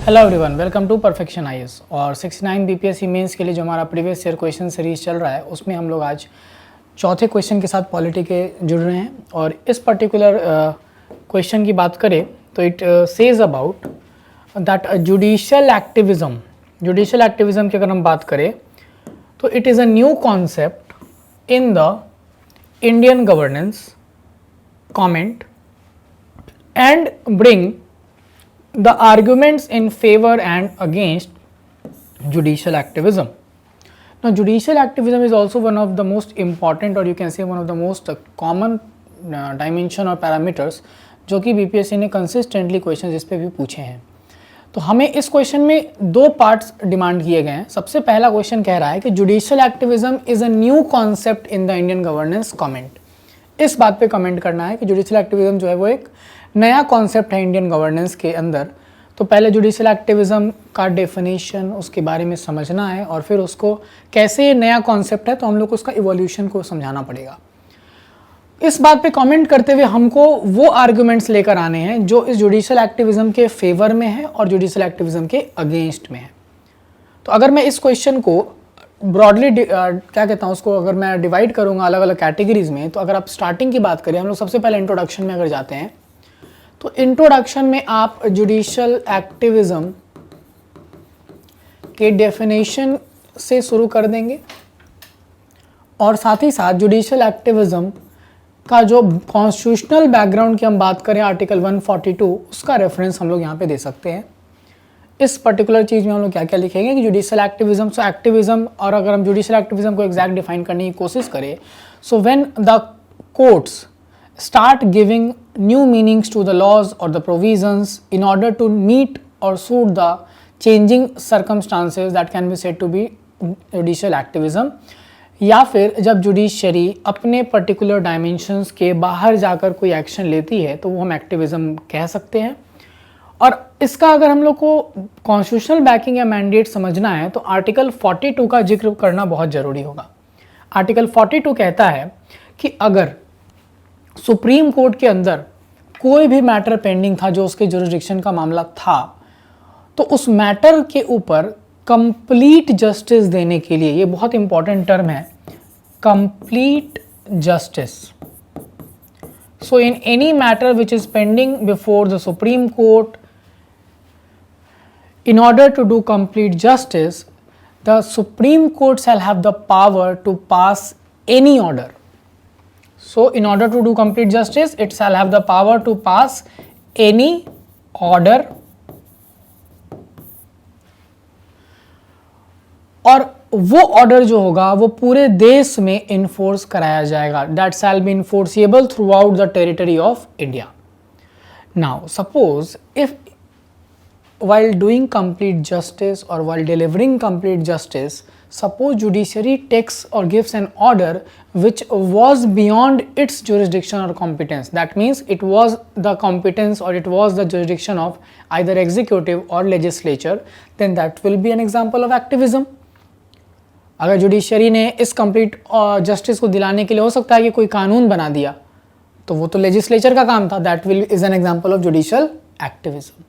Hello everyone, welcome to perfection IAS. और 69 BPSC mains के लिए जो हमारा प्रीवियस ईयर क्वेश्चन सीरीज चल रहा है उसमें हम लोग आज चौथे क्वेश्चन के साथ पॉलिटी के जुड़ रहे हैं। और इस पर्टिकुलर क्वेश्चन की बात करें तो it says about that judicial activism की अगर हम बात करें तो it is a new concept in the Indian governance comment and bring the arguments in favor and against judicial activism. Now, judicial activism is also one of the most important, or you can say one of the most common dimension or parameters जो कि BPSC ने consistently question इस पे भी पूछे हैं। तो हमें इस क्वेश्चन में दो पार्ट्स डिमांड किए गए हैं। सबसे पहला क्वेश्चन कह रहा है कि judicial activism is a new concept in the Indian governance comment. इस बात पे कमेंट करना है कि जुडिशियल एक्टिविज्म जो है वो एक नया कॉन्सेप्ट है इंडियन गवर्नेंस के अंदर। तो पहले जुडिशियल एक्टिविज्म का डेफिनेशन उसके बारे में समझना है और फिर उसको कैसे नया कॉन्सेप्ट है तो हम लोग को उसका इवोल्यूशन को समझाना पड़ेगा। इस बात पे कमेंट करते हुए हमको वो आर्गुमेंट्स लेकर आने हैं जो इस जुडिशियल एक्टिविज्म के फेवर में है और जुडिशियल एक्टिविज्म के अगेंस्ट में है। तो अगर मैं इस क्वेश्चन को ब्रॉडली क्या कहता हूँ उसको अगर मैं डिवाइड करूँगा अलग अलग कैटेगरीज में, तो अगर आप स्टार्टिंग की बात करें, हम लोग सबसे पहले इंट्रोडक्शन में अगर जाते हैं तो इंट्रोडक्शन में आप जुडिशियल एक्टिविज्म के डेफिनेशन से शुरू कर देंगे और साथ ही साथ जुडिशियल एक्टिविज्म का जो कॉन्स्टिट्यूशनल बैकग्राउंड की हम बात करें आर्टिकल 142 उसका रेफरेंस हम लोग यहाँ पे दे सकते हैं। इस पर्टिकुलर चीज़ में हम लोग क्या क्या लिखेंगे कि जुडिशियल एक्टिविज्म, सो एक्टिविज्म, और अगर हम जुडिशियल एक्टिविज्म को एग्जैक्ट डिफाइन करने की कोशिश करें, so when the courts start giving new meanings to the laws or the provisions in order to meet or suit the changing circumstances that can be said to be judicial activism। या फिर जब judiciary अपने particular dimensions के बाहर जाकर कोई action लेती है तो वो हम एक्टिविज्म कह सकते हैं। और इसका अगर हम लोग को कॉन्स्टिट्यूशनल बैकिंग या मैंडेट समझना है तो आर्टिकल 42 का जिक्र करना बहुत ज़रूरी होगा। आर्टिकल 42 कहता है कि अगर सुप्रीम कोर्ट के अंदर कोई भी मैटर पेंडिंग था जो उसके जुरिडिक्शन का मामला था, तो उस मैटर के ऊपर कंप्लीट जस्टिस देने के लिए, ये बहुत इंपॉर्टेंट टर्म है, complete justice. So in any matter which is pending before the Supreme court, in order to do complete justice, the Supreme Court shall have the power to pass any order. So in order to do complete justice, it shall have the power to pass any order, और वो order जो होगा वो पूरे देश में enforce कराया जाएगा। That shall be enforceable throughout the territory of India. Now suppose if while doing complete justice or while delivering complete justice, suppose judiciary takes or gives an order which was beyond its jurisdiction or competence, that means it was the competence or it was the jurisdiction of either executive or legislature, then that will be an example of activism। अगर judiciary ने इस complete justice को दिलाने के लिए हो सकता है कि कोई कानून बना दिया तो वो तो लेजिस्लेचर का काम था, that will is an example of judicial activism.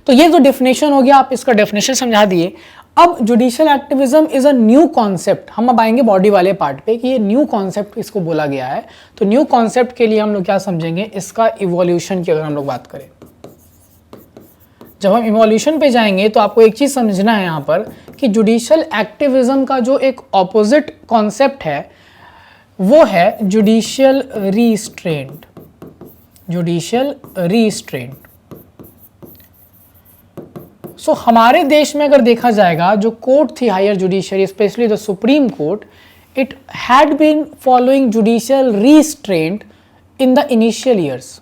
तो ये जो डेफिनेशन हो गया, आप इसका डेफिनेशन समझा दिए। अब judicial activism is a new concept. हम अब आएंगे बॉडी वाले पार्ट पे कि ये न्यू कॉन्सेप्ट इसको बोला गया है। तो न्यू कॉन्सेप्ट के लिए हम लोग क्या समझेंगे, इसका इवोल्यूशन की अगर हम लोग बात करें, जब हम इवोल्यूशन पे जाएंगे तो आपको एक चीज समझना है यहाँ पर कि जुडिशियल एक्टिविज्म का जो एक ऑपोजिट कॉन्सेप्ट है वो है जुडिशियल रीस्ट्रेंट। जुडिशियल रीस्ट्रेंट। सो हमारे देश में अगर देखा जाएगा जो कोर्ट थी higher judiciary, specially the Supreme Court, it had been following judicial restraint in the initial years.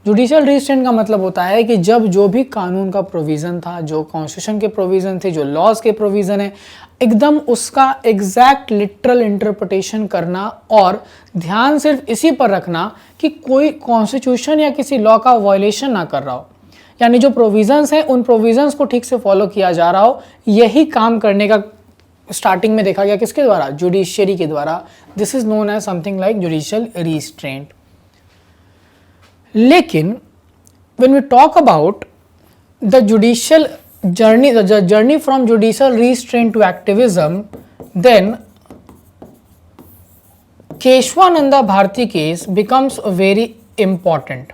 Judicial restraint का मतलब होता है कि जब जो भी कानून का प्रोविज़न था, जो कॉन्स्टिट्यूशन के प्रोविज़न थे, जो लॉज के प्रोविज़न है, एकदम उसका एग्जैक्ट लिटरल इंटरप्रिटेशन करना और ध्यान सिर्फ इसी पर रखना कि कोई कॉन्स्टिट्यूशन या किसी लॉ का वायलेशन ना कर रहा हो, यानी जो प्रोविजंस हैं उन प्रोविजंस को ठीक से फॉलो किया जा रहा हो। यही काम करने का स्टार्टिंग में देखा गया किसके द्वारा, जुडिशियरी के द्वारा। This is known as something like judicial restraint. लेकिन when we talk about the judicial journey, the journey from judicial restraint to activism, then Keshwananda Bharati case becomes very important,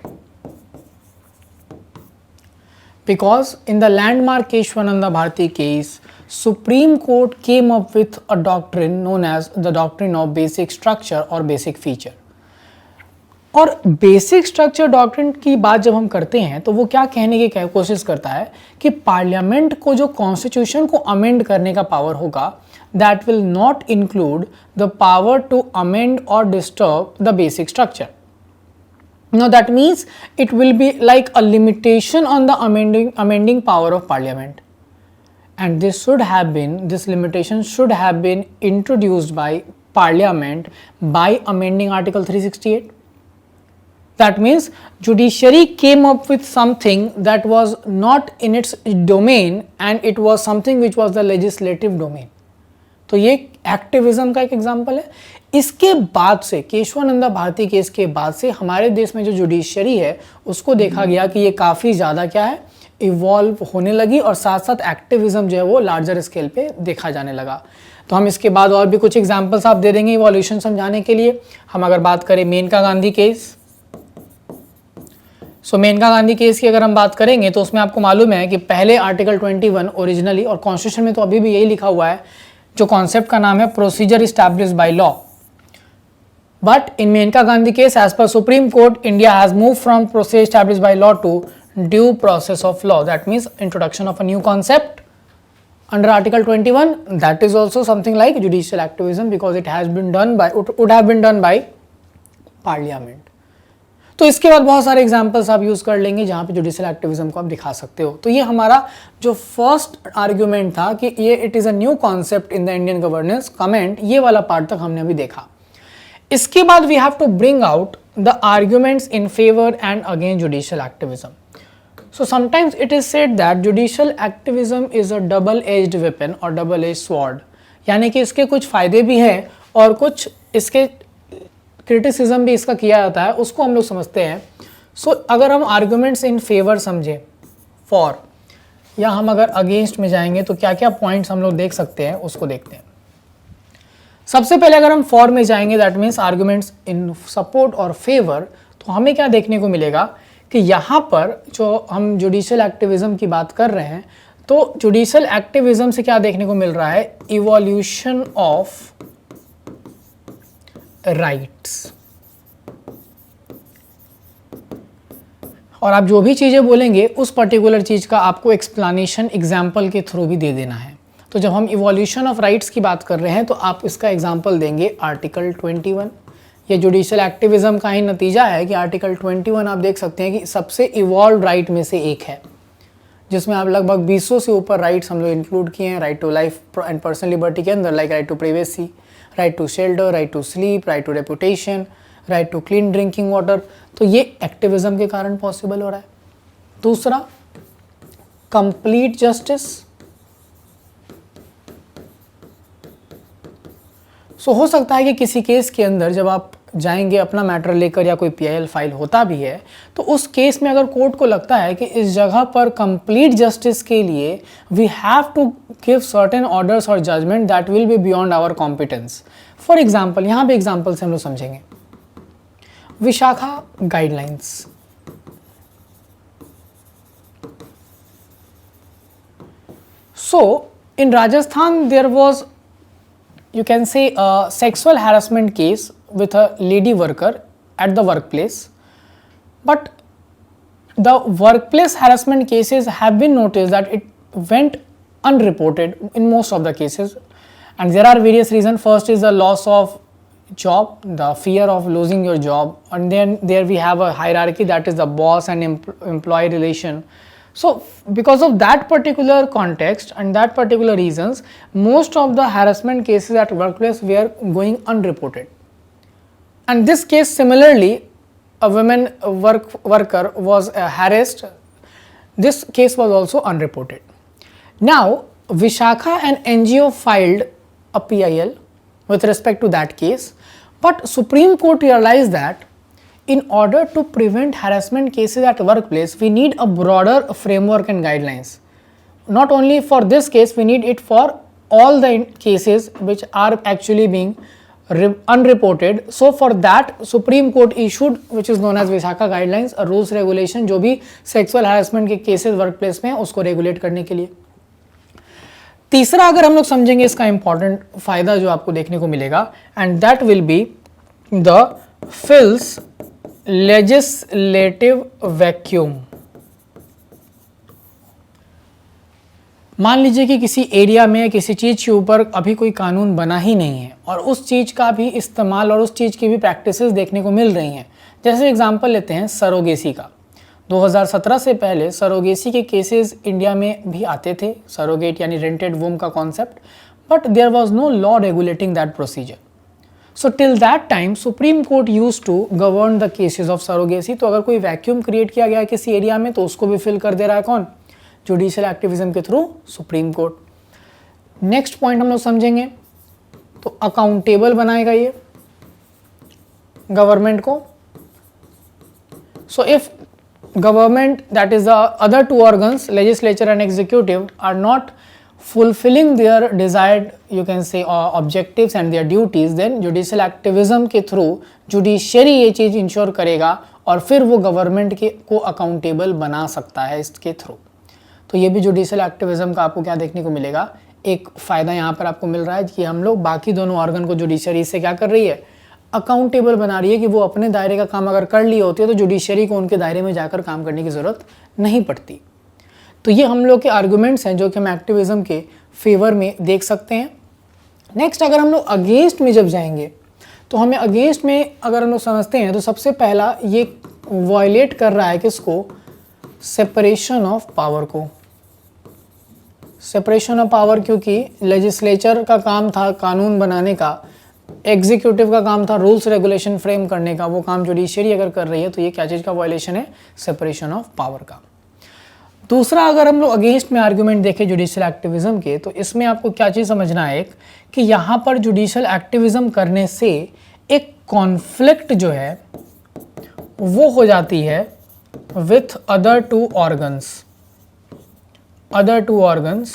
because in the landmark Keshwananda Bharati case, Supreme Court came up with a doctrine known as the doctrine of basic structure or basic feature. और basic structure doctrine की बात जब हम करते हैं तो वो क्या कहने की कोशिश करता है कि पार्लियामेंट को जो कॉन्स्टिट्यूशन को अमेंड करने का पावर होगा, that will not include the power to amend or disturb the basic structure. Now that means it will be like a limitation on the amending power of parliament, and this limitation should have been introduced by parliament by amending article 368. That means judiciary came up with something that was not in its domain and it was something which was the legislative domain. तो ये activism का एक example है. इसके बाद से Kesavananda Bharti case के बाद से हमारे देश में जो जुडिशरी है उसको देखा गया कि ये काफ़ी ज़्यादा क्या है, इवॉल्व होने लगी और साथ साथ एक्टिविज्म जो है वो लार्जर स्केल पे देखा जाने लगा. तो हम इसके बाद और भी कुछ एग्जाम्पल्स आप दे देंगे इवोल्यूशन समझाने के लिए. हम अगर बात करें मेनका गांधी केस, मेनका गांधी केस की अगर हम बात करेंगे तो उसमें आपको मालूम है कि पहले आर्टिकल 21 ओरिजिनली, और कॉन्स्टिट्यूशन में तो अभी भी यही लिखा हुआ है, जो कॉन्सेप्ट का नाम है procedure established by law. But in Maneka Gandhi case as per supreme court India has move from procedure established by law to due process of law. That means introduction of a new concept under article 21. That is also something like judicial activism because it has been done by, would have been done by parliament. तो इसके बाद बहुत सारे examples आप use कर लेंगे जहां पे जुडिशियल एक्टिविज्म को आप दिखा सकते हो. तो ये हमारा जो फर्स्ट आर्ग्यूमेंट था कि ये it is a new concept in the Indian governance comment, ये वाला पार्ट तक हमने अभी देखा. इसके बाद we have to bring out the arguments in favour and against judicial activism. So sometimes it is said that judicial activism is a double-edged weapon or double-edged sword. यानी कि इसके कुछ फायदे भी हैं और कुछ इसके क्रिटिसिज्म भी इसका किया जाता है, उसको हम लोग समझते हैं. सो अगर हम आर्गुमेंट्स इन फेवर समझें, फॉर, या हम अगर अगेंस्ट में जाएंगे तो क्या क्या पॉइंट्स हम लोग देख सकते हैं उसको देखते हैं. सबसे पहले अगर हम फॉर में जाएंगे that means arguments in support और फेवर, तो हमें क्या देखने को मिलेगा कि यहाँ पर जो हम जुडिशियल एक्टिविज्म की बात कर रहे हैं, तो जुडिशियल एक्टिविज्म से क्या देखने को मिल रहा है, इवोल्यूशन ऑफ राइट्स. और आप जो भी चीज़ें बोलेंगे उस पर्टिकुलर चीज़ का आपको एक्सप्लेनेशन एग्जाम्पल के थ्रू भी दे देना है. तो जब हम इवोल्यूशन ऑफ राइट्स की बात कर रहे हैं तो आप इसका एग्जाम्पल देंगे आर्टिकल 21. ये जुडिशियल एक्टिविज्म का ही नतीजा है कि आर्टिकल 21 आप देख सकते हैं कि सबसे इवॉल्व राइट में से एक है, जिसमें आप लगभग 200 से ऊपर राइट्स हम लोग इंक्लूड किए हैं. Right to life and personal liberty के अंदर like right to privacy, right to shelter, right to sleep, right to reputation, right to clean drinking water. तो ये एक्टिविज्म के कारण पॉसिबल हो रहा है. दूसरा, कंप्लीट जस्टिस. सो हो सकता है कि किसी केस के अंदर जब आप जाएंगे अपना मैटर लेकर या कोई पीआईएल फाइल होता भी है, तो उस केस में अगर कोर्ट को लगता है कि इस जगह पर कंप्लीट जस्टिस के लिए we have to give certain orders or judgement that will be beyond our competence. For example, यहाँ पे एग्जाम्पल से हम लोग समझेंगे. Vishakha guidelines. So in Rajasthan there was, you can say, a sexual harassment case with a lady worker at the workplace, but the workplace harassment cases have been noticed that it went unreported in most of the cases, and there are various reasons. First is the loss of job, the fear of losing your job, and then there we have a hierarchy, that is the boss and employee relation. So because of that particular context and that particular reasons, most of the harassment cases at workplace were going unreported. And this case similarly, a women worker was harassed. This case was also unreported. Now Vishakha and NGO filed a PIL with respect to that case, but Supreme Court realized that in order to prevent harassment cases at workplace, we need a broader framework and guidelines. Not only for this case, we need it for all the cases which are actually being unreported. So for that, Supreme Court issued which is known as Vishakha guidelines, a rules regulation जो भी sexual harassment के cases workplace में उसको regulate करने के लिए. तीसरा अगर हम लोग समझेंगे इसका इंपॉर्टेंट फायदा जो आपको देखने को मिलेगा, and that will be the fills legislative vacuum. मान लीजिए कि किसी एरिया में किसी चीज़ के ऊपर अभी कोई कानून बना ही नहीं है और उस चीज़ का भी इस्तेमाल और उस चीज़ की भी प्रैक्टिसेस देखने को मिल रही हैं. जैसे एग्जांपल लेते हैं सरोगेसी का. 2017 से पहले सरोगेसी के केसेस इंडिया में भी आते थे, सरोगेट यानी रेंटेड वूम का concept, but there was no law regulating that procedure. So till that time supreme court used to govern the cases of surrogacy. तो अगर कोई वैक्यूम क्रिएट किया गया है किसी एरिया में तो उसको भी फिल कर दे रहा है कौन? जुडिशियल एक्टिविज्म के through supreme court. Next point हम लोग समझेंगे तो अकाउंटेबल बनाएगा ये गवर्नमेंट को. So if government, that is the other two organs, legislature and executive, are not fulfilling their desired, you can say, objectives and their duties, then judicial activism के through judiciary ये चीज़ ensure करेगा और फिर वो government के को accountable बना सकता है इसके थ्रू. तो ये भी जुडिशियल एक्टिविज्म का आपको क्या देखने को मिलेगा, एक फ़ायदा यहाँ पर आपको मिल रहा है कि हम लोग बाकी दोनों ऑर्गन को जुडिशरी से क्या कर रही है, अकाउंटेबल बना रही है कि वो अपने दायरे का काम अगर कर लिए होती है तो जुडिशरी को उनके दायरे में जाकर काम करने की ज़रूरत नहीं पड़ती. तो ये हम लोग के आर्गुमेंट्स हैं जो कि हम एक्टिविज्म के फेवर में देख सकते हैं. नेक्स्ट अगर हम लोग अगेंस्ट में जब जाएंगे तो हमें अगेंस्ट में अगर हम लोग समझते हैं तो सबसे पहला ये वायलेट कर रहा है किसको, सेपरेशन ऑफ पावर को. सेपरेशन ऑफ पावर क्योंकि लेजिस्लेचर का काम था कानून बनाने का, एग्जीक्यूटिव का काम था रूल्स रेगुलेशन फ्रेम करने का, वो काम जुडिशरी अगर कर रही है तो ये क्या चीज़ का वायलेशन है, सेपरेशन ऑफ पावर का. दूसरा अगर हम लोग अगेंस्ट में आर्गुमेंट देखें जुडिशियल एक्टिविज्म के तो इसमें आपको क्या चीज़ समझना है एक कि यहाँ पर जुडिशियल एक्टिविज्म करने से एक कॉन्फ्लिक्ट जो है वो हो जाती है with other two organs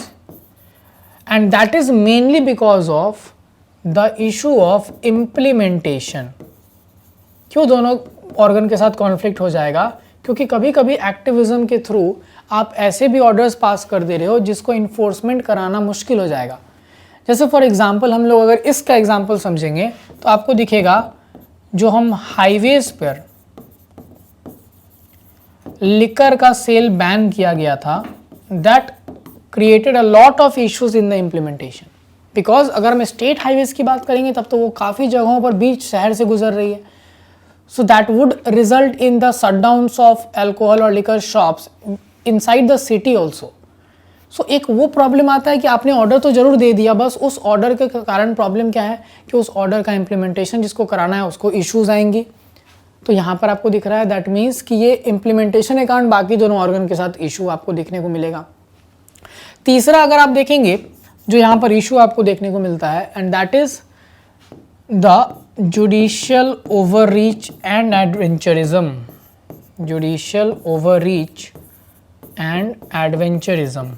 and that is mainly because of the issue of implementation. क्यों दोनों ऑर्गन के साथ कॉन्फ्लिक्ट हो जाएगा, क्योंकि कभी कभी एक्टिविज्म के थ्रू आप ऐसे भी ऑर्डर्स पास कर दे रहे हो जिसको इन्फोर्समेंट कराना मुश्किल हो जाएगा. जैसे फॉर एग्जांपल हम लोग अगर इसका एग्जांपल समझेंगे तो आपको दिखेगा जो हम हाईवेज पर लिकर का सेल बैन किया गया था, that created a lot of issues in the implementation. Because अगर हम स्टेट हाईवेज की बात करेंगे तब तो वो काफ़ी जगहों पर बीच शहर से गुजर रही है. So that would result in the shutdowns of alcohol or liquor shops inside the city also. So एक वो प्रॉब्लम आता है कि आपने ऑर्डर तो जरूर दे दिया, बस उस ऑर्डर के कारण प्रॉब्लम क्या है कि उस ऑर्डर का इम्प्लीमेंटेशन जिसको कराना है उसको इश्यूज आएंगी. तो यहाँ पर आपको दिख रहा है दैट मीन्स कि ये इम्प्लीमेंटेशन के कारण बाकी दोनों ऑर्गन के साथ इशू आपको देखने को मिलेगा. तीसरा अगर आप देखेंगे जो यहाँ पर इशू आपको देखने को मिलता है and that is the judicial overreach and adventurism. Judicial overreach and adventurism.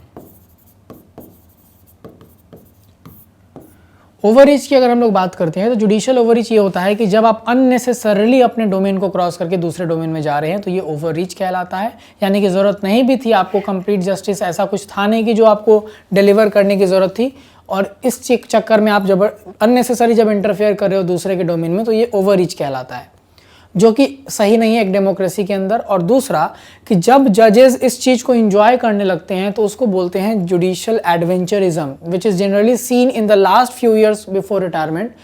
Overreach की अगर हम लोग बात करते हैं तो जुडिशियल ओवररीच ये होता है कि जब आप अननेसेसरली अपने डोमेन को क्रॉस करके दूसरे डोमेन में जा रहे हैं तो ये ओवररीच कहलाता है. यानी कि ज़रूरत नहीं भी थी आपको कंप्लीट जस्टिस, ऐसा कुछ था नहीं कि जो आपको डिलीवर करने की ज़रूरत थी, और इस चक्कर में आप जब अननेसेसरी जब इंटरफेयर कर रहे हो दूसरे के डोमेन में तो ये ओवररीच कहलाता है, जो कि सही नहीं है एक डेमोक्रेसी के अंदर. और दूसरा कि जब जजेस इस चीज़ को एंजॉय करने लगते हैं तो उसको बोलते हैं judicial adventurism, which is generally seen in the last few years before retirement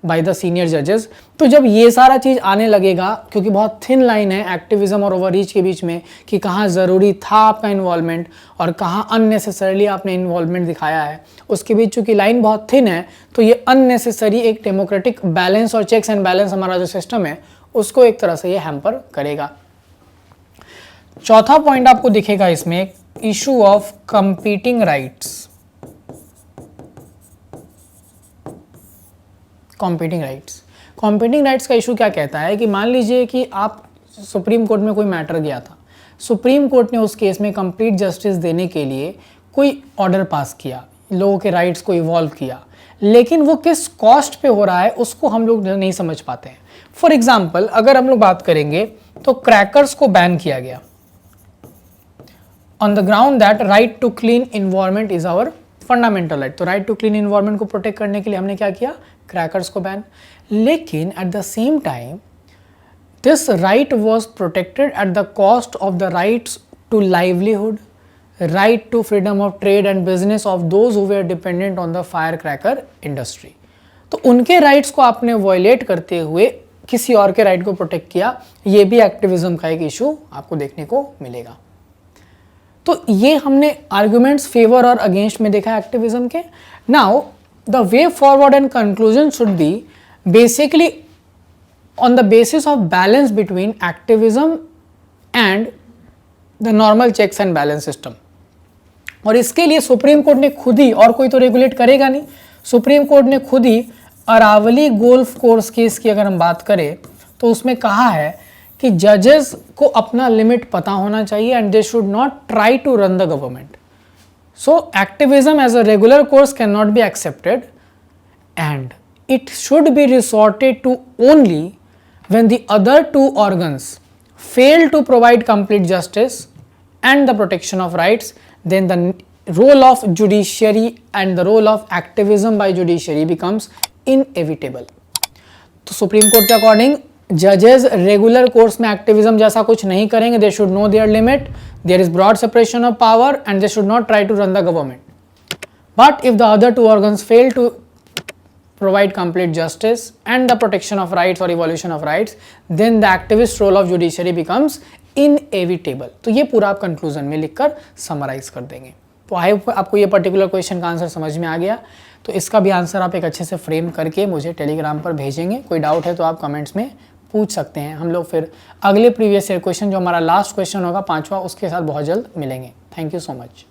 by the senior जजेस. तो जब ये सारा चीज़ आने लगेगा, क्योंकि बहुत थिन लाइन है एक्टिविज्म और ओवररीच के बीच में कि कहाँ ज़रूरी था आपका इन्वॉल्वमेंट और कहाँ अननेसेसरली आपने इन्वॉल्वमेंट दिखाया है, उसके बीच चूँकि लाइन बहुत थिन है तो ये अननेसेसरी एक डेमोक्रेटिक बैलेंस और चेक्स एंड बैलेंस हमारा जो सिस्टम है उसको एक तरह से ये हैम्पर करेगा. चौथा पॉइंट आपको दिखेगा इसमें issue of competing rights. Competing rights का इशू क्या कहता है कि मान लीजिए कि आप सुप्रीम कोर्ट में कोई मैटर गया था, सुप्रीम कोर्ट ने उस केस में कंप्लीट जस्टिस देने के लिए कोई ऑर्डर पास किया, लोगों के राइट्स को इवॉल्व किया, लेकिन वो किस कॉस्ट पे हो रहा है उसको हम लोग नहीं समझ पाते हैं। फॉर एग्जाम्पल अगर हम लोग बात करेंगे तो क्रैकर्स को बैन किया गया on the ground that right to clean environment is our fundamental right. तो राइट टू क्लीन इन्वायरमेंट को प्रोटेक्ट करने के लिए हमने क्या किया, क्रैकर्स को बैन। लेकिन at the same time this right was protected at the cost of the rights to livelihood, right to freedom of trade and business of those who were dependent on the firecracker industry। तो उनके rights को आपने violet करते हुए किसी और के right को प्रोटेक्ट किया, ये भी एक्टिविज्म का एक इशू आपको देखने को मिलेगा। तो ये हमने आर्गुमेंट्स फेवर और अगेंस्ट में देखा एक्टिविज्म के। Now the way forward and conclusion should be basically on the basis of balance between activism and the normal checks and balance system. और इसके लिए सुप्रीम कोर्ट ने खुद ही, और कोई तो रेगुलेट करेगा नहीं, सुप्रीम कोर्ट ने खुद ही अरावली गोल्फ कोर्स केस की अगर हम बात करें तो उसमें कहा है कि जजेस को अपना लिमिट पता होना चाहिए and they should not try to run the government. So activism as a regular course can not be accepted and it should be resorted to only when the other two organs fail to provide complete justice and the protection of rights, then the role of judiciary and the role of activism by judiciary becomes inevitable। तो supreme court के according जजेस regular course में activism जैसा कुछ नहीं करेंगे, they should no there limit, there is broad separation of power and they should not try to run the government. But if the other two organs fail to provide complete justice and the protection of rights or evolution of rights, then the activist role of judiciary becomes inevitable। तो ये पूरा आप conclusion में लिखकर summarise कर देंगे। तो I hope आपको ये पर्टिकुलर क्वेश्चन का आंसर समझ में आ गया। तो इसका भी आंसर आप एक अच्छे से फ्रेम करके मुझे टेलीग्राम पर भेजेंगे। कोई डाउट है तो आप कमेंट्स में पूछ सकते हैं। हम लोग फिर अगले प्रीवियस ईयर क्वेश्चन जो हमारा लास्ट क्वेश्चन होगा 5वां, उसके साथ बहुत जल्द मिलेंगे। Thank you so much.